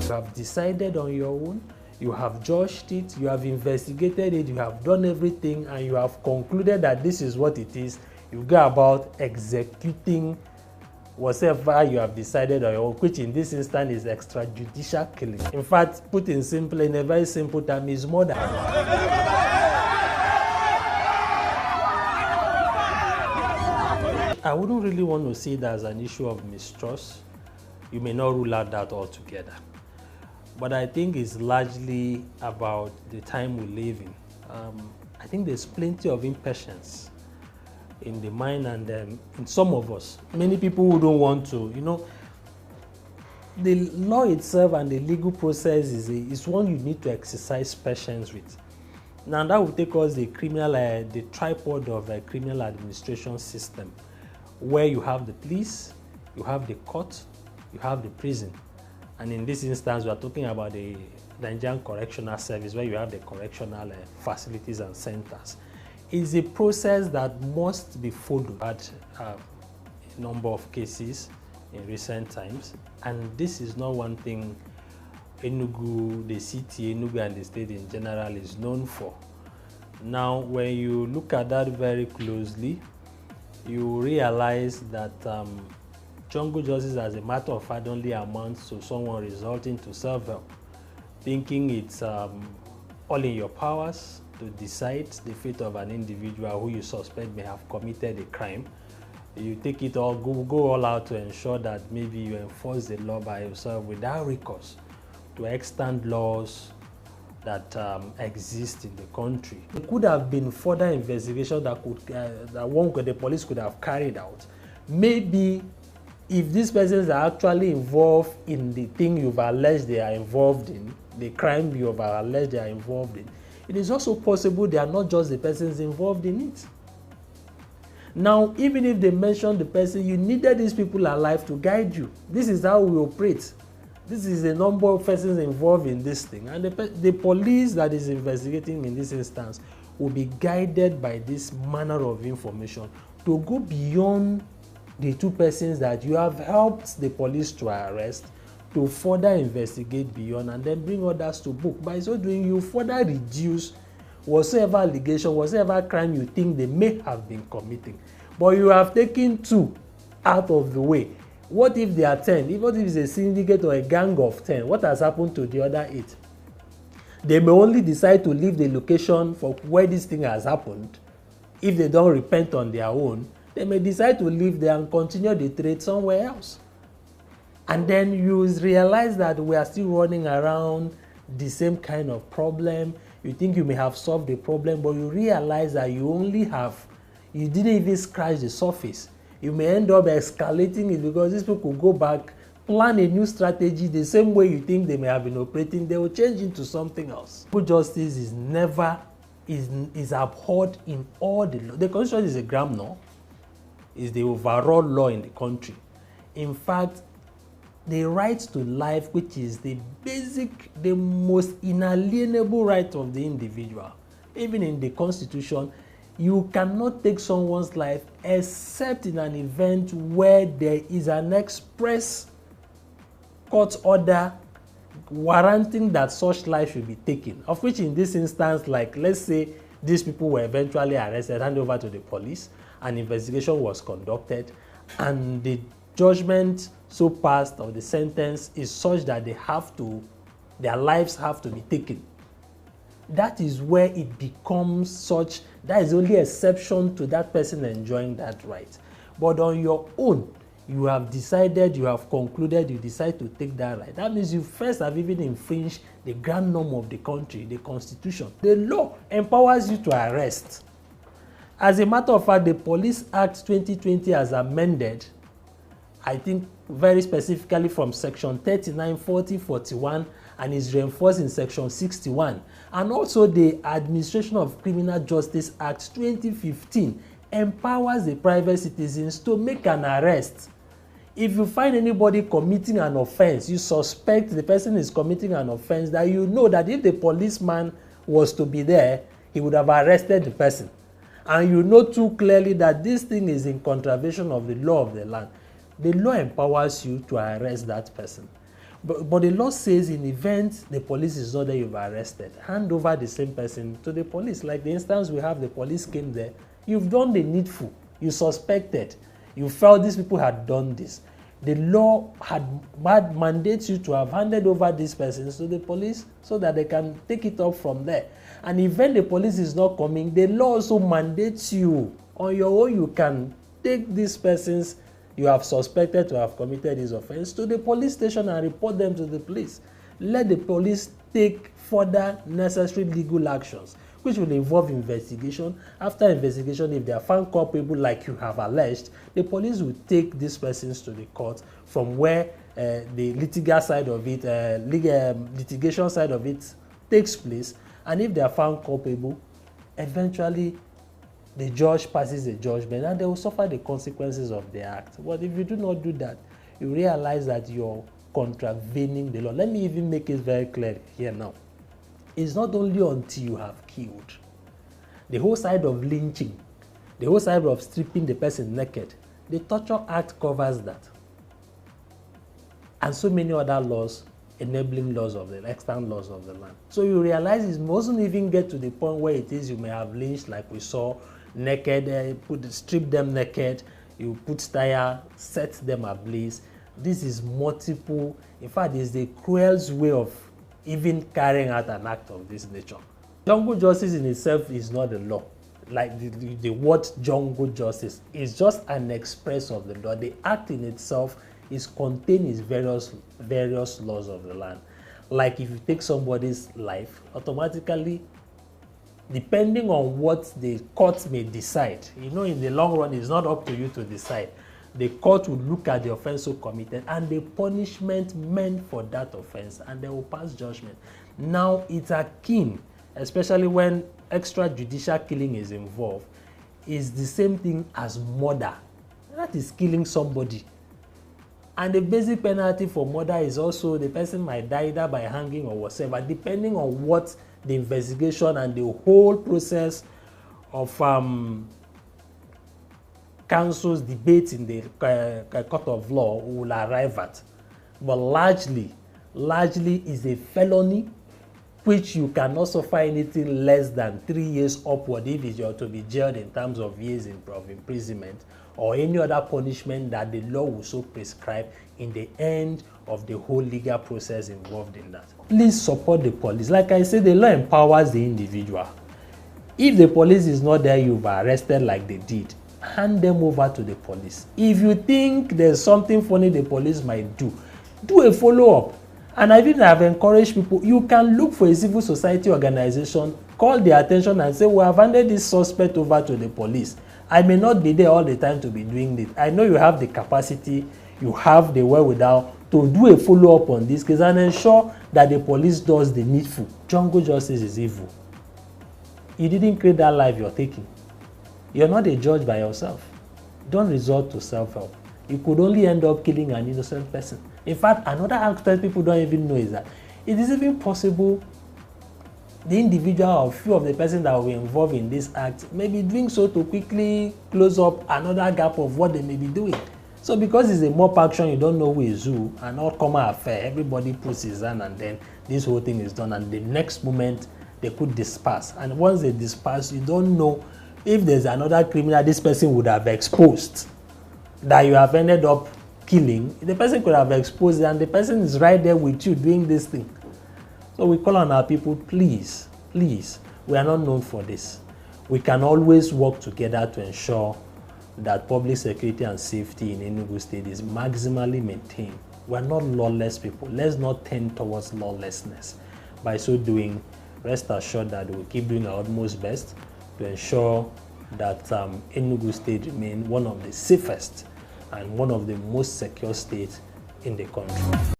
You have decided on your own, you have judged it, you have investigated it, you have done everything, and you have concluded that this is what it is. You go about executing whatever you have decided on your own, which in this instance is extrajudicial killing. In fact, put in a very simple term, is murder. I wouldn't really want to see it as an issue of mistrust. You may not rule out that altogether. But I think it's largely about the time we live in. I think there's plenty of impatience in the mind and in some of us. Many people who don't want to, the law itself and the legal process is one you need to exercise patience with. Now that will take us the tripod of a criminal administration system, where you have the police, you have the court, you have the prison. And in this instance, we are talking about the Nigerian Correctional Service, where you have the correctional facilities and centers. It's a process that must be followed. Had a number of cases in recent times, and this is not one thing Enugu, the city, Enugu and the state in general is known for. Now, when you look at that very closely, you realize that jungle justice, as a matter of fact, only amounts to someone resorting to self-help, thinking it's all in your powers to decide the fate of an individual who you suspect may have committed a crime. You take it all, go all out to ensure that maybe you enforce the law by yourself without recourse to extant laws that exist in the country. It could have been further investigation that the police could have carried out. Maybe if these persons are actually involved in the thing you've alleged they are involved in, the crime you've alleged they are involved in, it is also possible they are not just the persons involved in it. Now, even if they mention the person, you needed these people alive to guide you. This is how we operate. This is a number of persons involved in this thing. And the police that is investigating in this instance will be guided by this manner of information to go beyond the two persons that you have helped the police to arrest, to further investigate beyond and then bring others to book. By so doing, you further reduce whatsoever allegation, whatsoever crime you think they may have been committing. But you have taken two out of the way. What if they are 10? What if it's a syndicate or a gang of 10? What has happened to the other 8? They may only decide to leave the location for where this thing has happened. If they don't repent on their own, they may decide to leave there and continue the trade somewhere else. And then you realize that we are still running around the same kind of problem. You think you may have solved the problem, but you realize that you didn't even scratch the surface. You may end up escalating it because these people could go back, plan a new strategy the same way you think they may have been operating. They will change into something else. Justice is abhorred in all the law. The Constitution is a gram law. Is the overall law in the country. In fact, the right to life, which is the most inalienable right of the individual, even in the Constitution, you cannot take someone's life except in an event where there is an express court order warranting that such life should be taken, of which in this instance, like let's say these people were eventually arrested, handed over to the police, an investigation was conducted, and the judgment so passed or the sentence is such that their lives have to be taken. That is where it becomes such, that is only exception to that person enjoying that right. But on your own, you have decided, you have concluded, you decide to take that right. That means you first have even infringed the grand norm of the country, the Constitution. The law empowers you to arrest. As a matter of fact, the Police Act 2020 as amended, I think very specifically from section 39, 40, 41, and is reinforced in section 61. And also the Administration of Criminal Justice Act 2015 empowers the private citizens to make an arrest. If you find anybody committing an offense, you suspect the person is committing an offense, that you know that if the policeman was to be there, he would have arrested the person. And you know too clearly that this thing is in contravention of the law of the land. The law empowers you to arrest that person. But the law says in event the police is not there, you've arrested, hand over the same person to the police. Like the instance we have, the police came there, you've done the needful, you suspected, you felt these people had done this. The law had mandates you to have handed over these persons to the police so that they can take it up from there. And even the police is not coming, the law also mandates you on your own, you can take these persons you have suspected to have committed this offense to the police station and report them to the police. Let the police take further necessary legal actions, which will involve investigation. After investigation, if they are found culpable like you have alleged, the police will take these persons to the court from where the litigation side of it takes place. And if they are found culpable, eventually the judge passes a judgment and they will suffer the consequences of the act. But if you do not do that, you realize that you're contravening the law. Let me even make it very clear here now. It's not only until you have killed. The whole side of lynching, the whole side of stripping the person naked, the Torture Act covers that. And so many other laws, enabling laws of the extant laws of the land. So you realize it mustn't even get to the point where it is you may have lynched, like we saw, naked, strip them naked, you put tire, set them ablaze. This is multiple. In fact, it's the cruelest way of even carrying out an act of this nature. Jungle justice in itself is not a law. Like the word jungle justice is just an express of the law. The act in itself is contained in various laws of the land. Like if you take somebody's life, automatically, depending on what the court may decide, in the long run, it's not up to you to decide. The court will look at the offense so committed and the punishment meant for that offense, and they will pass judgment. Now, it's akin, especially when extrajudicial killing is involved, is the same thing as murder. That is killing somebody. And the basic penalty for murder is also the person might die either by hanging or whatever, depending on what the investigation and the whole process of counsel's debate in the court of law will arrive at. But largely is a felony which you cannot suffer anything less than 3 years upward if you are to be jailed in terms of years of imprisonment, or any other punishment that the law will so prescribe in the end of the whole legal process involved in that. Please support the police. Like I said, the law empowers the individual. If the police is not there, you've arrested like they did, hand them over to the police. If you think there's something funny the police might do a follow-up. And I think I've encouraged people, you can look for a civil society organization, call their attention and say, we have handed this suspect over to the police. I may not be there all the time to be doing this. I know you have the capacity, you have the wherewithal to do a follow-up on this case and ensure that the police does the needful. Jungle justice is evil. You didn't create that life you're taking. You're not a judge by yourself. Don't resort to self-help. You could only end up killing an innocent person. In fact, another aspect people don't even know is that it is even possible the individual or few of the persons that will be involved in this act may be doing so to quickly close up another gap of what they may be doing. So because it's a mob action, you don't know who is who, an all-comer affair, everybody puts his hand and then this whole thing is done, and the next moment they could disperse. And once they disperse, you don't know if there's another criminal this person would have exposed that you have ended up killing. The person could have exposed it and the person is right there with you doing this thing. So we call on our people, please, we are not known for this. We can always work together to ensure that public security and safety in Enugu State is maximally maintained. We are not lawless people. Let's not tend towards lawlessness. By so doing, rest assured that we'll keep doing our utmost best to ensure that Enugu State remains one of the safest and one of the most secure states in the country.